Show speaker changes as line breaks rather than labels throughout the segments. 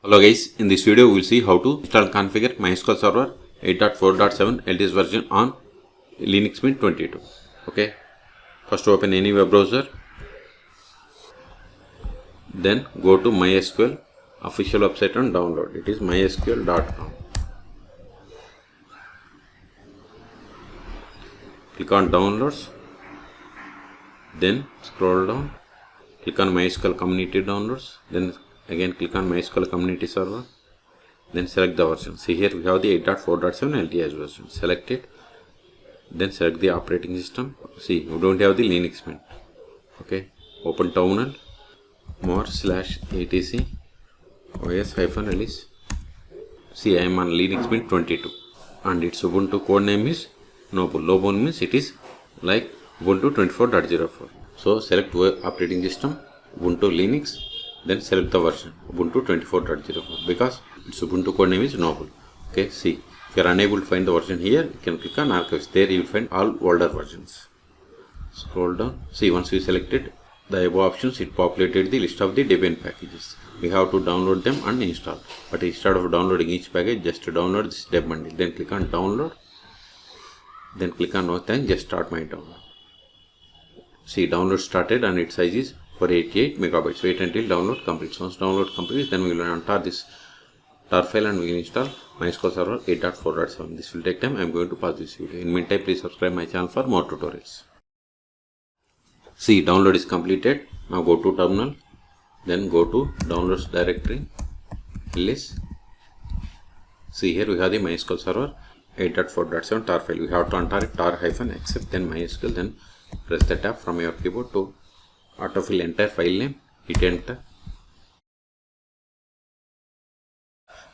Hello guys, in this video we will see how to install and configure MySQL Server 8.4.7 LTS version on Linux Mint 22. Okay, first open any web browser, then go to MySQL official website and download. It is mysql.com. Click on downloads, then scroll down, click on MySQL community downloads, then again click on MySQL community server, then select the version. See here we have the 8.4.7 LTS version. Select it, then select the operating system. See, you don't have the Linux Mint. Okay, open terminal, more/etc os-release. See, I am on Linux Mint 22 and its Ubuntu code name is Noble. Noble means it is like Ubuntu 24.04. So select operating system, Ubuntu Linux, then select the version Ubuntu 24.04 because its Ubuntu code name is Noble. Okay, see, if you are unable to find the version here, you can click on archives. There you will find all older versions. Scroll down. See, once you selected the above options, it populated the list of the Debian packages. We have to download them and install. But instead of downloading each package, just download this deb bundle. Then click on download. Then click on no thanks, just start my download. See, download started and its size is 488 megabytes. Wait until download completes. Once download completes, then we will untar this tar file and we will install MySQL Server 8.4.7. This will take time. I am going to pause this video. In meantime, please subscribe my channel for more tutorials. See, download is completed. Now go to terminal, then go to downloads directory, ls. See, here we have the MySQL Server 8.4.7 tar file. We have to untar it tar-except, then MySQL, then press the tab from your keyboard to autofill entire file name, hit enter.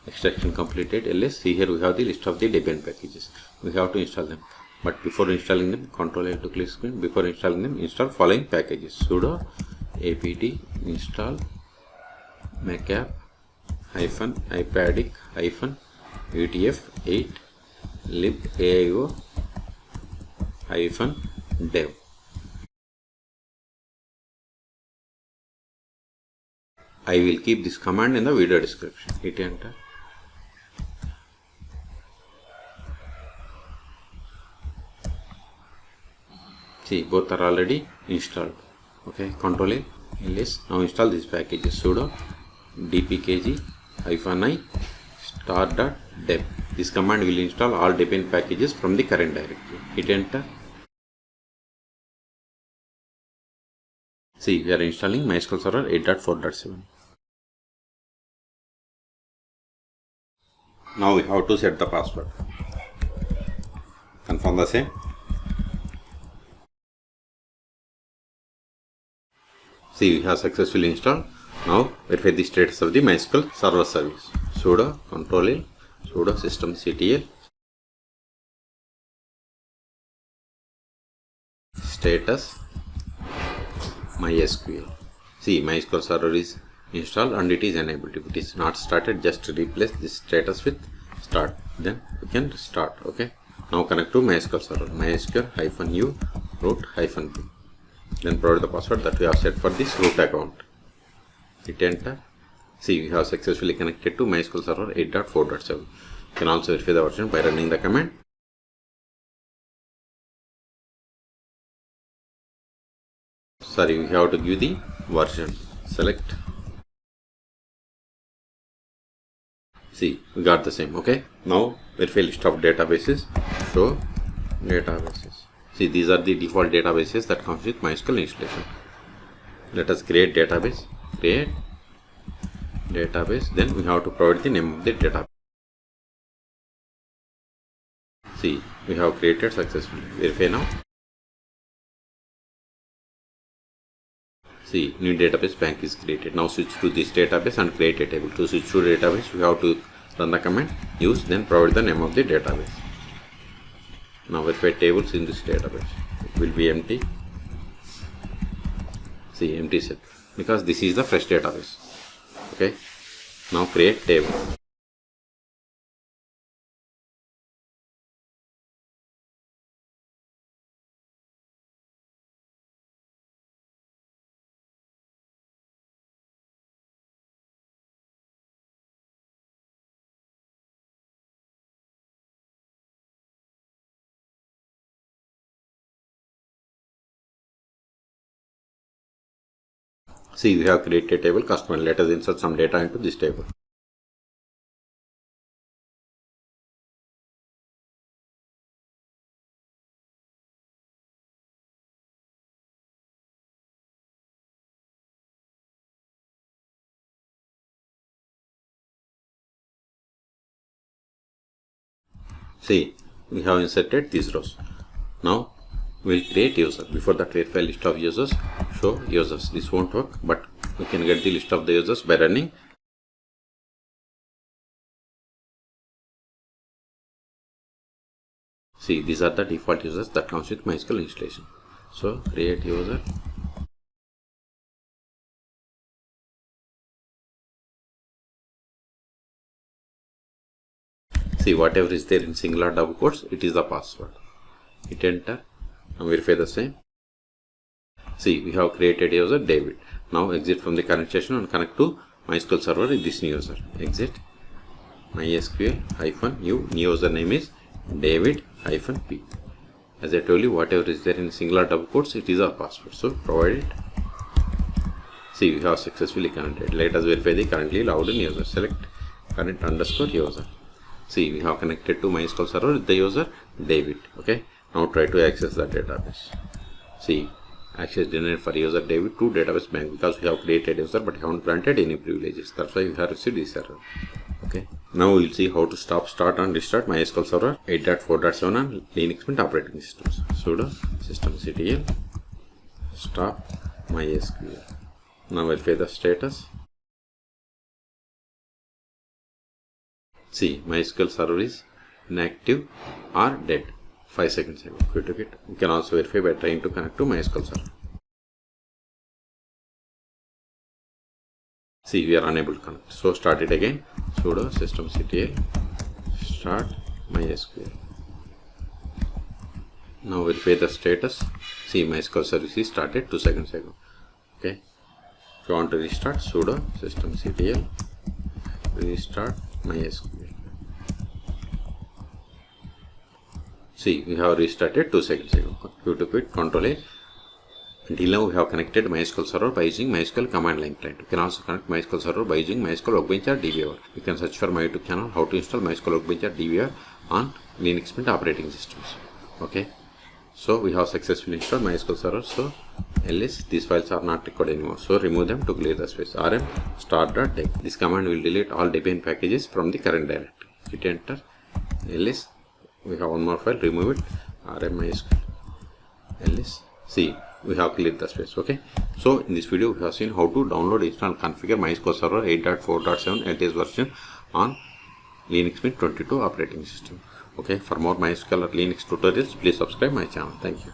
Extraction completed, ls. See, here we have the list of the Debian packages. We have to install them. But before installing them, Ctrl L to clear screen. Before installing them, install following packages: sudo apt install macap-ipadic-utf8 libaio-dev. I will keep this command in the video description. Hit enter. See, both are already installed. Okay, Ctrl A, ls. Now install these packages: sudo dpkg-i star.deb. This command will install all Debian packages from the current directory. Hit enter. See, we are installing MySQL Server 8.4.7. Now we have to set the password. Confirm the same. See, we have successfully installed. Now verify the status of the MySQL Server service. Sudo Ctrl L, sudo systemctl status MySQL. See, MySQL Server is installed and it is enabled. If it is not started, just replace this status with start. Then we can start. Okay. Now connect to MySQL Server. MySQL-u root-b. Then provide the password that we have set for this root account. Hit enter. See, we have successfully connected to MySQL Server 8.4.7. You can also verify the version by running the command. Sorry, we have to give the version. Select. See, we got the same. Okay. Now verify list of databases. Show databases. See, these are the default databases that comes with MySQL installation. Let us create database. Create database. Then we have to provide the name of the database. See, we have created successfully. Verify now. See, new database bank is created. Now switch to this database and create a table. To switch to database, we have to run the command use, then provide the name of the database. Now verify tables in this database. It will be empty. See, empty set because this is the fresh database. Okay. Now create table. See, we have created a table customer. Let us insert some data into this table. See, we have inserted these rows. Now we'll create user. Before that, verify list of users, show users. This won't work, but we can get the list of the users by running. See, these are the default users that comes with MySQL installation. So create user. See, whatever is there in singular double quotes, it is the password. Hit enter and verify the same. See, we have created user David. Now exit from the current session and connect to MySQL server with this new user. Exit MySQL-new username is David-P. As I told you, whatever is there in singular double quotes, it is our password. So provide it. See, we have successfully connected. Let us verify the currently logged in user. Select current_user. See, we have connected to MySQL server with the user David. Okay. Now try to access the database. See, access denied for user David to database bank because we have created user but haven't granted any privileges. That's why we have received this error. Okay. Now we'll see how to stop, start and restart MySQL server 8.4.7 on Linux Mint operating systems. Sudo systemctl stop MySQL. Now verify the status. See, MySQL server is inactive or dead. 5 seconds ago. Quit. You can also verify by trying to connect to MySQL server. See, we are unable to connect. So start it again. Sudo systemctl start MySQL. Now verify the status. See, MySQL service is started 2 seconds ago. Okay. If you want to restart, sudo systemctl restart MySQL. See, we have restarted 2 seconds ago. Quit, Ctrl+A. Until now, we have connected MySQL server by using MySQL command line client. You can also connect MySQL server by using MySQL Workbench or DBR. You can search for my YouTube channel how to install MySQL Workbench or DBR on Linux Mint operating systems. Okay. So we have successfully installed MySQL server. So ls, these files are not required anymore. So remove them to clear the space. rm start.deb. This command will delete all Debian packages from the current directory. Hit enter. ls. We have one more file, remove it, rm MySQL ls. See, we have cleared the space. Okay. So in this video, we have seen how to download, install and configure MySQL Server 8.4.7 LTS version on Linux Mint 22 operating system. Okay. For more MySQL or Linux tutorials, please subscribe my channel. Thank you.